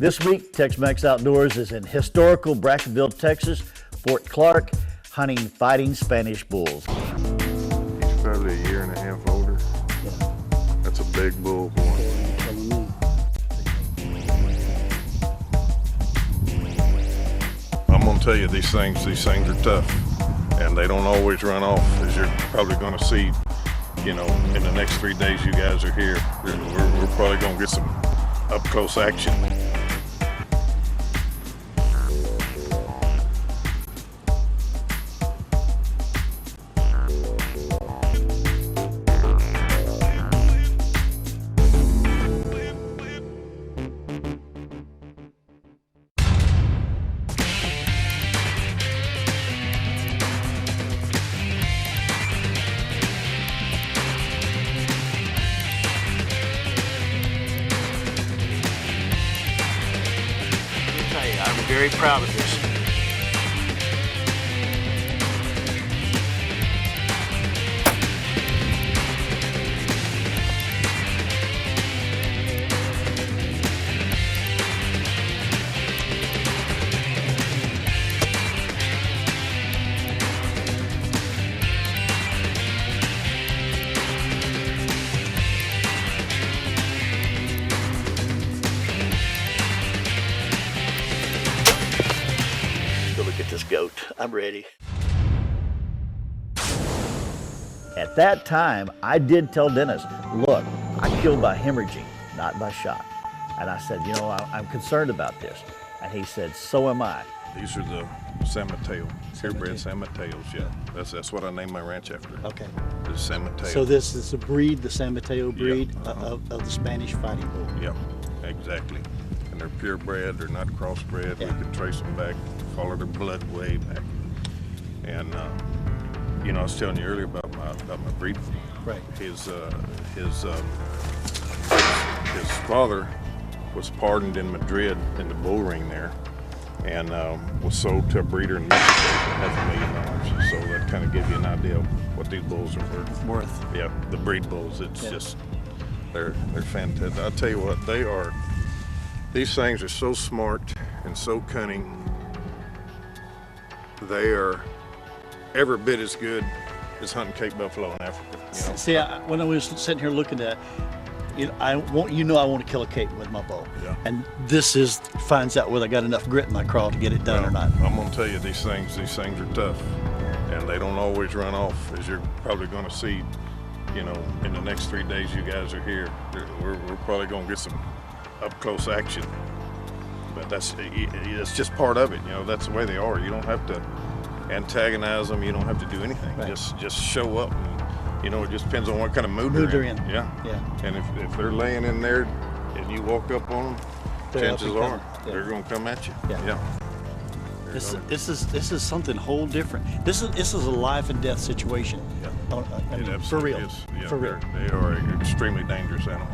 This week, Texmex Outdoors is in historical Brackettville, Texas, Fort Clark, hunting fighting Spanish bulls. He's probably a year and a half older. Yeah. That's a big bull, boy. I'm gonna tell you, these things are tough, and they don't always run off, as you're probably gonna see, you know, in the next 3 days you guys are here. We're probably gonna get some up-close action. I'm very proud of this. Look at this goat. I'm ready. At that time, I did tell Dennis, look, I killed by hemorrhaging, not by shot. And I said, you know, I'm concerned about this. And he said, so am I. These are the San Mateo, purebred San Mateos, yeah. That's what I named my ranch after. Okay. The San Mateo. So this is the breed, the San Mateo breed, of the Spanish fighting bull. Yep, exactly. And they're purebred, they're not crossbred. Yeah. We can trace them back, follow their blood way back. And you know, I was telling you earlier about my breed. Right. His father was pardoned in Madrid in the bull ring there, and was sold to a breeder in Mexico for $500,000. So that kind of gives you an idea of what these bulls are worth. Yeah, the breed bulls. It's just they're fantastic. I'll tell you what, they are. These things are so smart and so cunning. They are every bit as good as hunting Cape buffalo in Africa. You know? See, when I was sitting here looking at, I want to kill a Cape with my bow. Yeah. And this finds out whether I got enough grit in my craw to get it done or not. I'm gonna tell you, these things are tough, and they don't always run off, as you're probably gonna see, you know, in the next 3 days you guys are here. We're probably gonna get some up-close action. But it's just part of it, you know. That's the way they are. You don't have to antagonize them. You don't have to do anything. Right. Just show up. And, you know, it just depends on what kind of mood they're in. Yeah. And if they're laying in there and you walk up on them, chances are they're going to come at you. Yeah. This is something whole different. This is a life and death situation. Yeah. I mean, for real. Is. Yeah, for real. They are an extremely dangerous animal.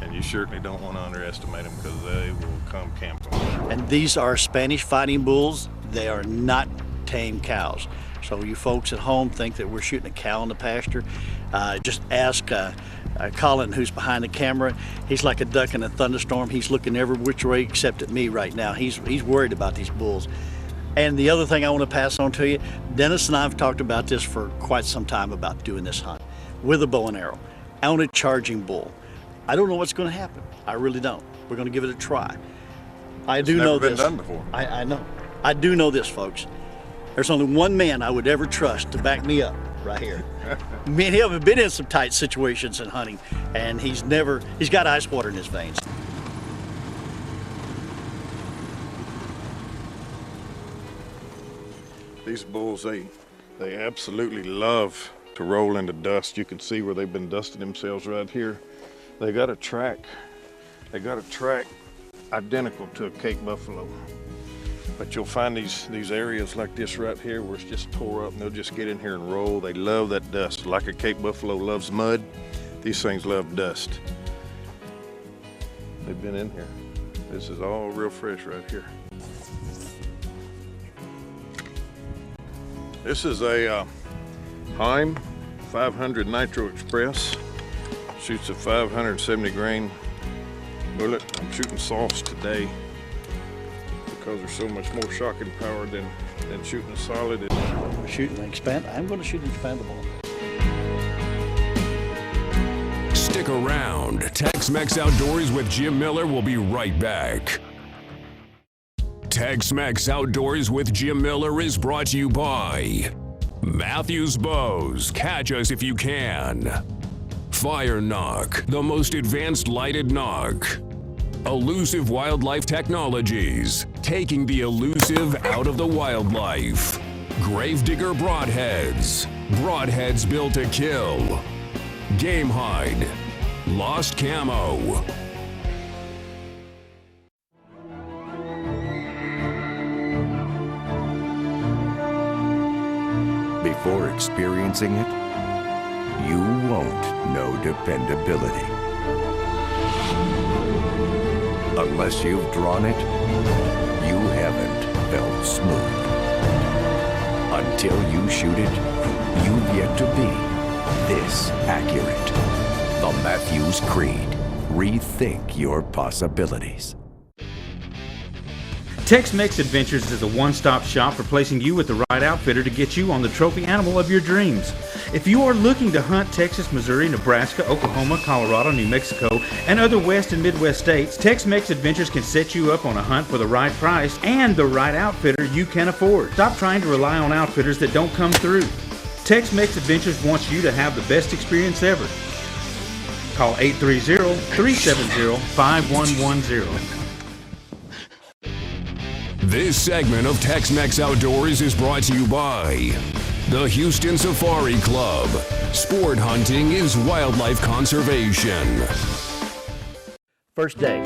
And you certainly don't want to underestimate them, because they will come camping. And these are Spanish fighting bulls. They are not tame cows. So you folks at home think that we're shooting a cow in the pasture. Just ask Colin, who's behind the camera. He's like a duck in a thunderstorm. He's looking every which way except at me right now. He's worried about these bulls. And the other thing I want to pass on to you, Dennis and I have talked about this for quite some time, about doing this hunt with a bow and arrow on a charging bull. I don't know what's going to happen. I really don't. We're going to give it a try. I do know this. It's never been done before. I know. I do know this, folks. There's only one man I would ever trust to back me up right here. Me and him have been in some tight situations in hunting, and he's got ice water in his veins. These bulls, they absolutely love to roll into dust. You can see where they've been dusting themselves right here. They got a track identical to a Cape buffalo. But you'll find these areas like this right here where it's just tore up, and they'll just get in here and roll. They love that dust. Like a Cape buffalo loves mud, these things love dust. They've been in here. This is all real fresh right here. This is a Heim 500 Nitro Express. Shoots a 570 grain bullet. I'm shooting softs today because there's so much more shocking power than shooting a solid. Shooting an I'm going to shoot an expandable. Stick around. Tex-Mex Outdoors with Jim Miller will be right back. Tex-Mex Outdoors with Jim Miller is brought to you by Matthews Bows. Catch us if you can. Fire Knock, the most advanced lighted knock. Elusive Wildlife Technologies, taking the elusive out of the wildlife. Gravedigger Broadheads, broadheads built to kill. Game Hide, Lost Camo. Before experiencing it, you won't know dependability. Unless you've drawn it, you haven't felt smooth. Until you shoot it, you've yet to be this accurate. The Matthews Creed. Rethink your possibilities. Texmex Adventures is a one-stop shop for placing you with the right outfitter to get you on the trophy animal of your dreams. If you are looking to hunt Texas, Missouri, Nebraska, Oklahoma, Colorado, New Mexico, and other West and Midwest states, Texmex Adventures can set you up on a hunt for the right price and the right outfitter you can afford. Stop trying to rely on outfitters that don't come through. Texmex Adventures wants you to have the best experience ever. Call 830-370-5110. This segment of Tex-Mex Outdoors is brought to you by the Houston Safari Club. Sport hunting is wildlife conservation. First day,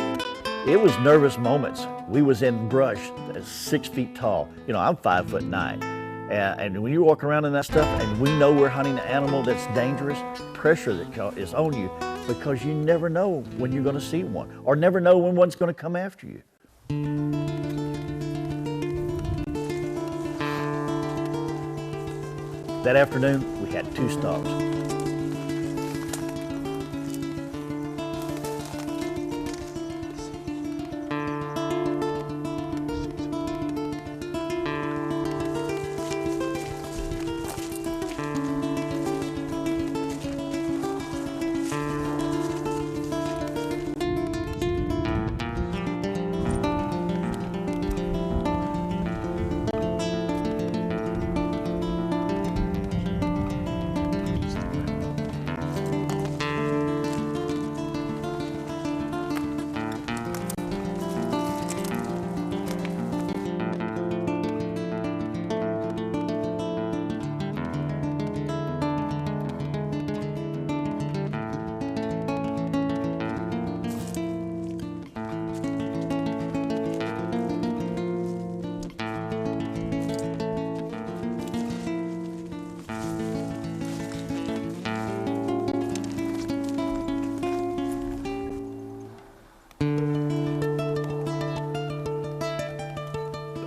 it was nervous moments. We was in brush that's 6 feet tall. You know, I'm 5'9". And when you walk around in that stuff and we know we're hunting an animal that's dangerous, pressure that is on you because you never know when you're going to see one or never know when one's going to come after you. That afternoon, we had 2 stalks.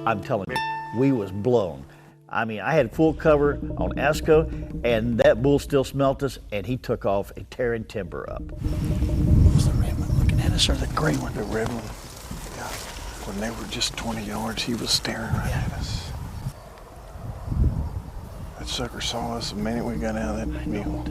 I'm telling you, we was blown. I mean, I had full cover on ASCO, and that bull still smelt us, and he took off and tearing timber up. Was the red one looking at us or the gray one? The red one, yeah. When they were just 20 yards, he was staring right at us. That sucker saw us the minute we got out of that mule.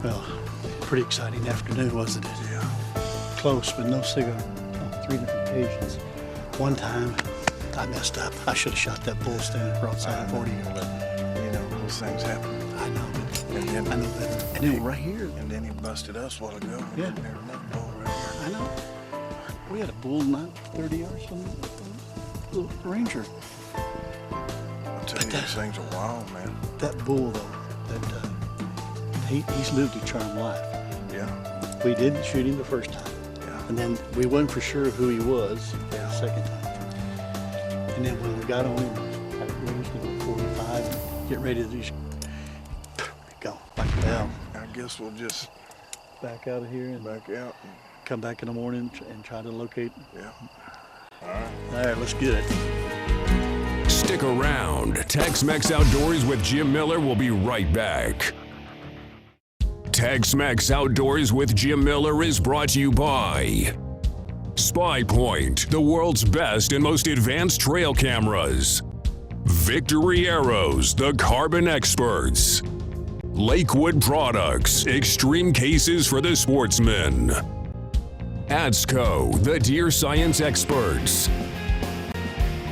Well, pretty exciting afternoon, wasn't it? Yeah. Close, but no cigar on 3 different occasions. One time, I messed up. I should have shot that bull standing broadside 40 or 11. You know, those things happen. I know. And then, I know better. And then right here. And then he busted us a while ago. Yeah. And there's another bull right here. I know. We had a bull not 30 yards from the little ranger. I tell you, these things are wild, man. That bull, though, he's lived a charmed life. Yeah. We didn't shoot him the first time. Yeah. And then we wasn't for sure who he was the second time. And then when we got on him, had it ranged him at 45, get ready to just go like a bell. I guess we'll just Back out of here and back out. come back in the morning and try to locate. Yeah. All right, let's get it. Stick around. Tex-Mex Outdoors with Jim Miller will be right back. Tex-Mex Outdoors with Jim Miller is brought to you by Spy Point, the world's best and most advanced trail cameras. Victory Arrows, the carbon experts. Lakewood Products, extreme cases for the sportsman. ADSCO, the deer science experts.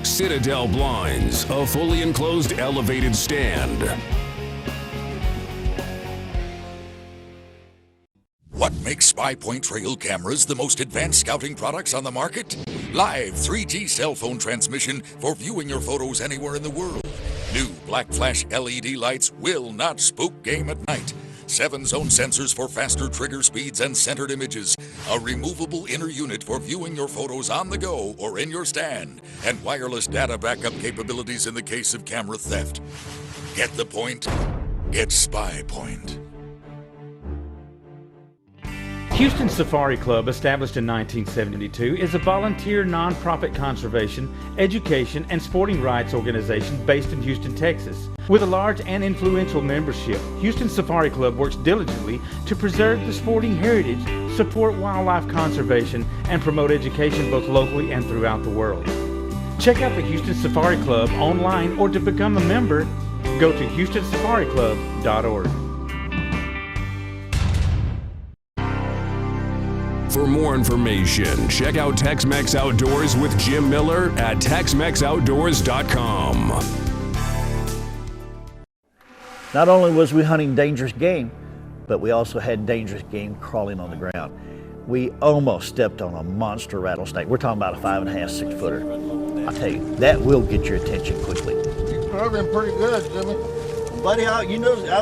Citadel Blinds, a fully enclosed elevated stand. What makes Spy Point trail cameras the most advanced scouting products on the market? Live 3G cell phone transmission for viewing your photos anywhere in the world. New black flash LED lights will not spook game at night. 7-zone sensors for faster trigger speeds and centered images. A removable inner unit for viewing your photos on the go or in your stand. And wireless data backup capabilities in the case of camera theft. Get the point? Get Spy Point. Houston Safari Club, established in 1972, is a volunteer nonprofit conservation, education, and sporting rights organization based in Houston, Texas. With a large and influential membership, Houston Safari Club works diligently to preserve the sporting heritage, support wildlife conservation, and promote education both locally and throughout the world. Check out the Houston Safari Club online, or to become a member, go to houstonsafari.club.org. For more information, check out Tex-Mex Outdoors with Jim Miller at texmexoutdoors.com. Not only was we hunting dangerous game, but we also had dangerous game crawling on the ground. We almost stepped on a monster rattlesnake. We're talking about a 5.5, 6 footer. I tell you, that will get your attention quickly. You've been pretty good, Jimmy. Buddy, you know I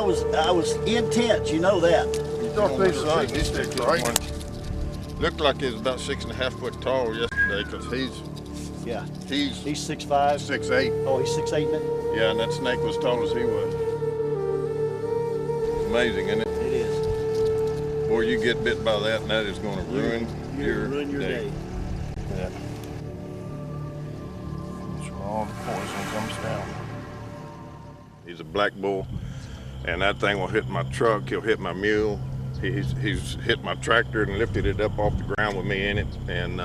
was intense. You know that. You thought these stick right? Looked like he was about 6.5 foot tall yesterday, because he's Yeah. He's He's 6'5". 6'8". Oh, he's 6'8", man? Yeah, and that snake was tall as he was. It's amazing, isn't it? It is. Boy, you get bit by that, and that is going to ruin your day. Yeah. That's where all the poison comes down. He's a black bull, and that thing will hit my truck. He'll hit my mule. He's hit my tractor and lifted it up off the ground with me in it, and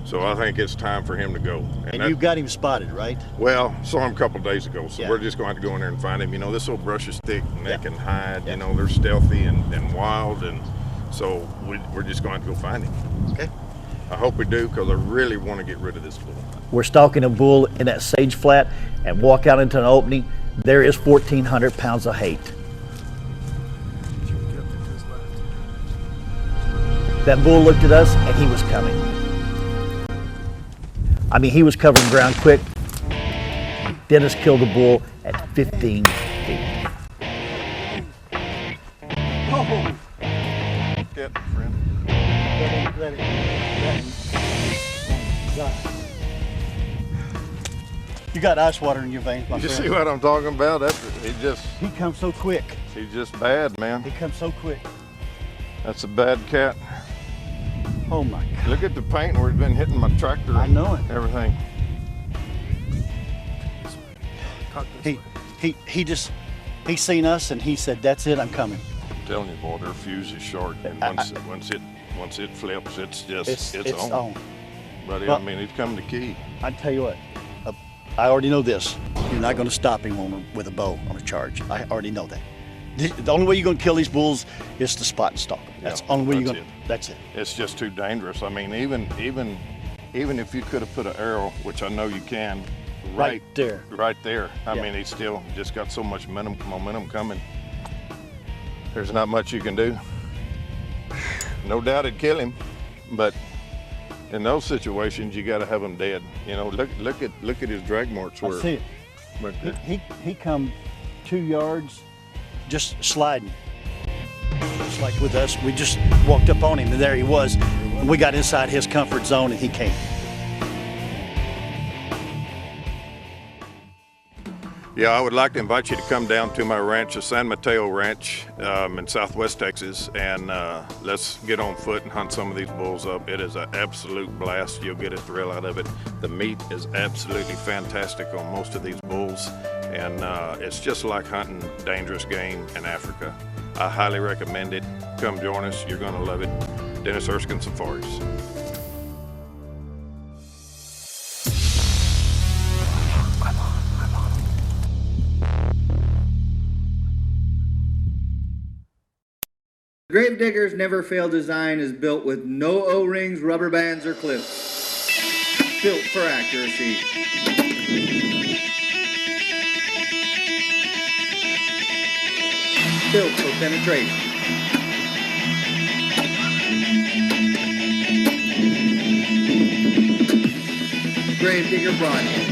so I think it's time for him to go. And you've got him spotted, right? Well, saw him a couple days ago, so Yeah. we're just going to have to go in there and find him. You know, this old brush is thick and they Yeah. can hide. Yeah. You know, they're stealthy and wild, and so we're just going to go find him. Okay. I hope we do, because I really want to get rid of this bull. We're stalking a bull in that sage flat and walk out into an opening. There is 1,400 pounds of hate. That bull looked at us and he was coming. I mean, he was covering ground quick. Dennis killed the bull at 15 feet. Oh. Get friend. You got ice water in your veins, my You friend. see what I'm talking about? He comes so quick. He's just bad, man. He comes so quick. That's a bad cat. Oh my God. Look at the paint where it's been hitting my tractor. I know it. Everything. He seen us and he said, "That's it, I'm coming." I'm telling you, boy, their fuse is short, and once it flips, it's on. on. Buddy, Well, I mean, it's coming to key. I tell you what, I already know this. You're not going to stop him with a bow on a charge. I already know that. The only way you're gonna kill these bulls is to spot and stalk them. That's the only way you're gonna. That's it. It's just too dangerous. I mean, even if you could have put an arrow, which I know you can, right there. I mean, he's still just got so much momentum coming. There's not much you can do. No doubt it'd kill him, but in those situations, you got to have him dead. You know, look at his drag marks. I see it. Right there. He come 2 yards, just sliding. Just like with us, we just walked up on him, and there he was. We got inside his comfort zone, and he came. Yeah, I would like to invite you to come down to my ranch, the San Mateo Ranch in Southwest Texas, and let's get on foot and hunt some of these bulls up. It is an absolute blast. You'll get a thrill out of it. The meat is absolutely fantastic on most of these bulls, and it's just like hunting dangerous game in Africa. I highly recommend it. Come join us. You're going to love it. Dennis Erskine Safaris. Gravedigger's Never Fail design is built with no O-rings, rubber bands, or clips. Built for accuracy. Built for penetration. Gravedigger Broadhead.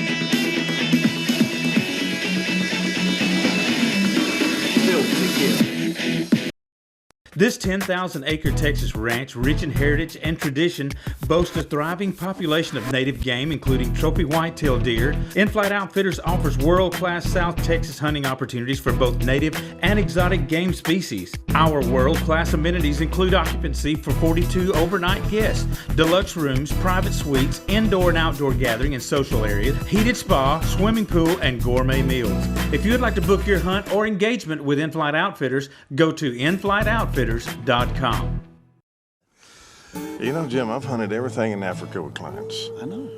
Built to kill. This 10,000-acre Texas ranch, rich in heritage and tradition, boasts a thriving population of native game, including trophy whitetail deer. In-Flight Outfitters offers world-class South Texas hunting opportunities for both native and exotic game species. Our world-class amenities include occupancy for 42 overnight guests, deluxe rooms, private suites, indoor and outdoor gathering and social areas, heated spa, swimming pool, and gourmet meals. If you would like to book your hunt or engagement with In-Flight Outfitters, go to inflightoutfitters.com. You know, Jim, I've hunted everything in Africa with clients. I know.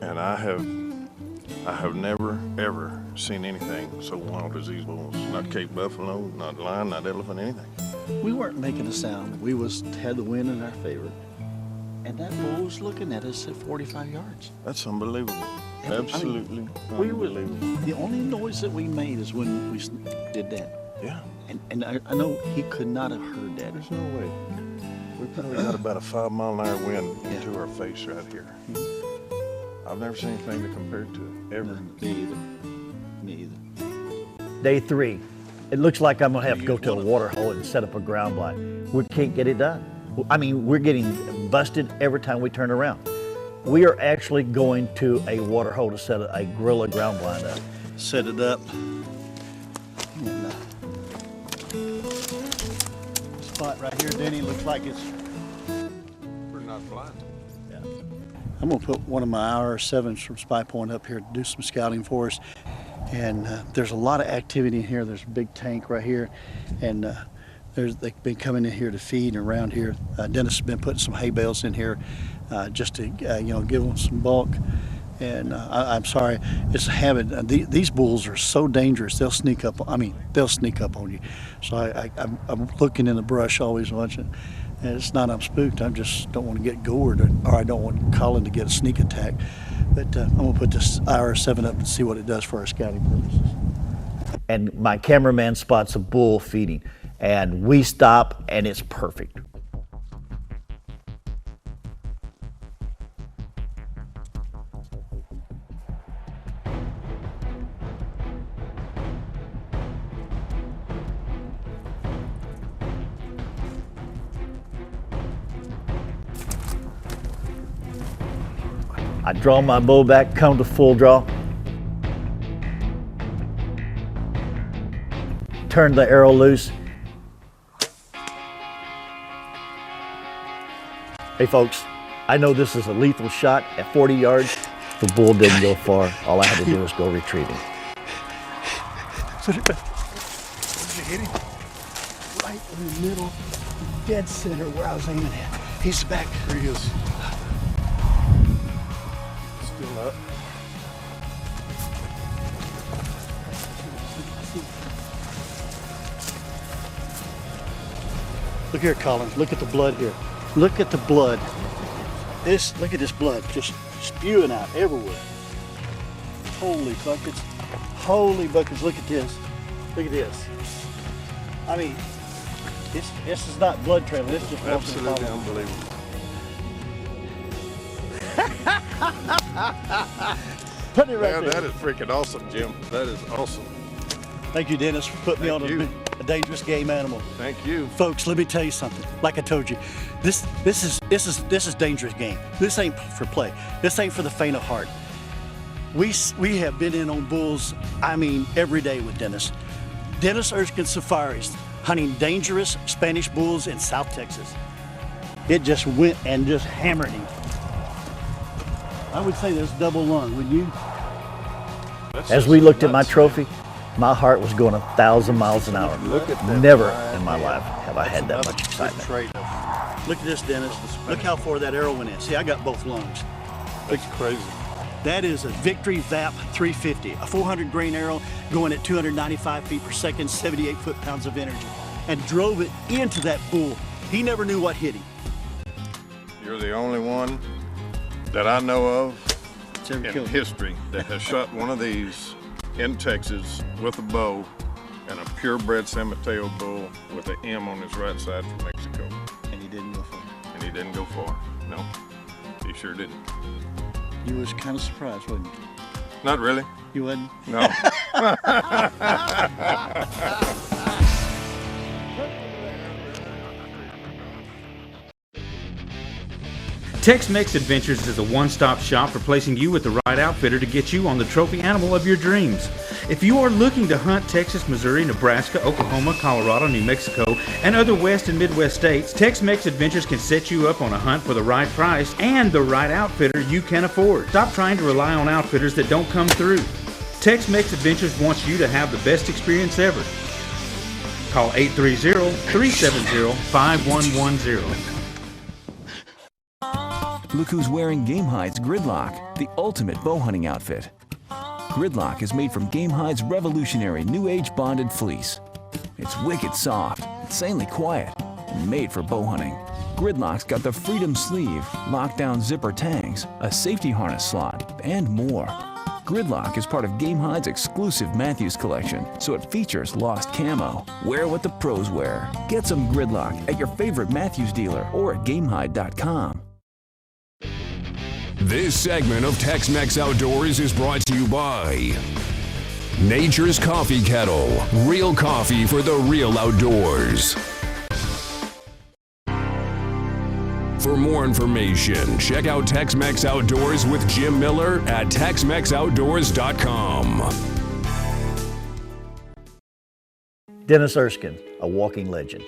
And I have never, ever seen anything so wild as these bulls. Not Cape Buffalo, not lion, not elephant, anything. We weren't making a sound. We had the wind in our favor. And that bull was looking at us at 45 yards. That's unbelievable. Absolutely unbelievable. The only noise that we made is when we did that. Yeah. And I know he could not have heard that. There's no way. We probably got about a 5-mile-an-hour wind into our face right here. I've never seen anything to compare to it, ever. Me either. Day 3. It looks like I'm gonna have to go to a water hole and set up a ground blind. We can't get it done. I mean, we're getting busted every time we turn around. We are actually going to a water hole to set a gorilla ground blind up. Set it up. And, spot right here, Denny, looks like it's. We're not blind. Yeah. I'm gonna put one of my IR7s from Spy Point up here to do some scouting for us. And there's a lot of activity in here. There's a big tank right here, and they've been coming in here to feed and around here. Dennis has been putting some hay bales in here just to give them some bulk. And I'm sorry, it's a habit. These bulls are so dangerous. They'll sneak up. They'll sneak up on you. So I'm looking in the brush, always watching. And it's not I'm spooked. I just don't want to get gored, or I don't want Colin to get a sneak attack. But I'm gonna put this IR7 up and see what it does for our scouting purposes. And my cameraman spots a bull feeding, and we stop, and it's perfect. I draw my bow back, come to full draw. Turn the arrow loose. Hey folks, I know this is a lethal shot at 40 yards. The bull didn't go far. All I had to do was go retrieve him. Where did you hit him? Right in the middle, dead center where I was aiming at. He's back. There he is. Still up. Look here, Colin. Look at the blood here. Look at the blood. Look at this blood just spewing out everywhere. Holy buckets. Holy buckets. Look at this. Look at this. I mean, this is not blood trailing. This is just Absolutely unbelievable. Put it right Man, there. that is freaking awesome, Jim. That is awesome. Thank you, Dennis, for putting me on a dangerous game animal. Thank you. Folks, let me tell you something. Like I told you, this is dangerous game. This ain't for play. This ain't for the faint of heart. We have been in on bulls, I mean, every day with Dennis. Dennis Erskine Safaris, hunting dangerous Spanish bulls in South Texas. It just went and just hammered him. I would say there's double lung, would you? As we looked at my trophy, my heart was going 1,000 miles an hour. Look at that. Never in my life have I had that much excitement. Look at this, Dennis. Look how far that arrow went in. See, I got both lungs. That's crazy. That is a Victory VAP 350, a 400 grain arrow going at 295 feet per second, 78 foot-pounds of energy, and drove it into that bull. He never knew what hit him. You're the only one that I know of in history that has shot one of these in Texas with a bow and a purebred San Mateo bull with an M on his right side from Mexico. And he didn't go far. And he didn't go far. No, he sure didn't. You was kind of surprised, wasn't you? Not really. You wasn't? No. Texmex Adventures is a one-stop shop for placing you with the right outfitter to get you on the trophy animal of your dreams. If you are looking to hunt Texas, Missouri, Nebraska, Oklahoma, Colorado, New Mexico, and other West and Midwest states, Texmex Adventures can set you up on a hunt for the right price and the right outfitter you can afford. Stop trying to rely on outfitters that don't come through. Texmex Adventures wants you to have the best experience ever. Call 830-370-5110. Look who's wearing Gamehide's Gridlock, the ultimate bow hunting outfit. Gridlock is made from Gamehide's revolutionary New Age bonded fleece. It's wicked soft, insanely quiet, and made for bow hunting. Gridlock's got the Freedom Sleeve, lockdown zipper tangs, a safety harness slot, and more. Gridlock is part of Gamehide's exclusive Matthews collection, so it features lost camo. Wear what the pros wear. Get some Gridlock at your favorite Matthews dealer or at Gamehide.com. This segment of Tex-Mex Outdoors is brought to you by Nature's Coffee Kettle. Real coffee for the real outdoors. For more information, check out Tex-Mex Outdoors with Jim Miller at TexmexOutdoors.com. Dennis Erskine, a walking legend.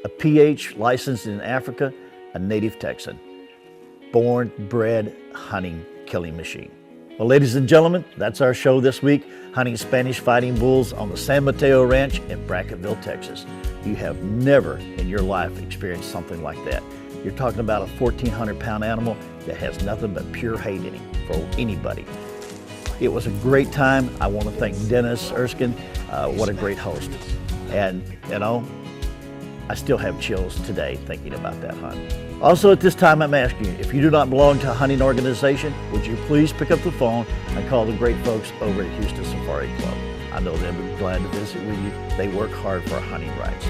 A PH licensed in Africa, a native Texan. Born, bred, hunting, killing machine. Well, ladies and gentlemen, that's our show this week, hunting Spanish fighting bulls on the San Mateo Ranch in Brackettville, Texas. You have never in your life experienced something like that. You're talking about a 1,400-pound animal that has nothing but pure hate in him for anybody. It was a great time. I want to thank Dennis Erskine. What a great host. And, you know, I still have chills today thinking about that hunt. Also at this time, I'm asking you, if you do not belong to a hunting organization, would you please pick up the phone and call the great folks over at Houston Safari Club. I know they'll be glad to visit with you. They work hard for our hunting rights.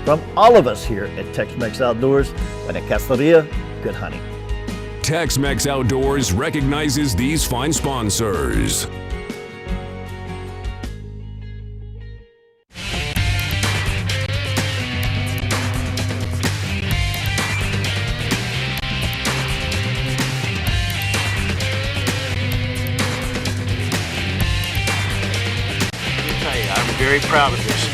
From all of us here at Tex-Mex Outdoors, Buena Caceria, good hunting. Tex-Mex Outdoors recognizes these fine sponsors. I'm very proud of this.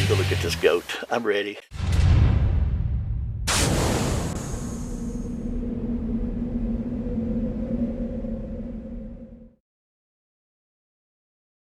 Look at this goat. I'm ready.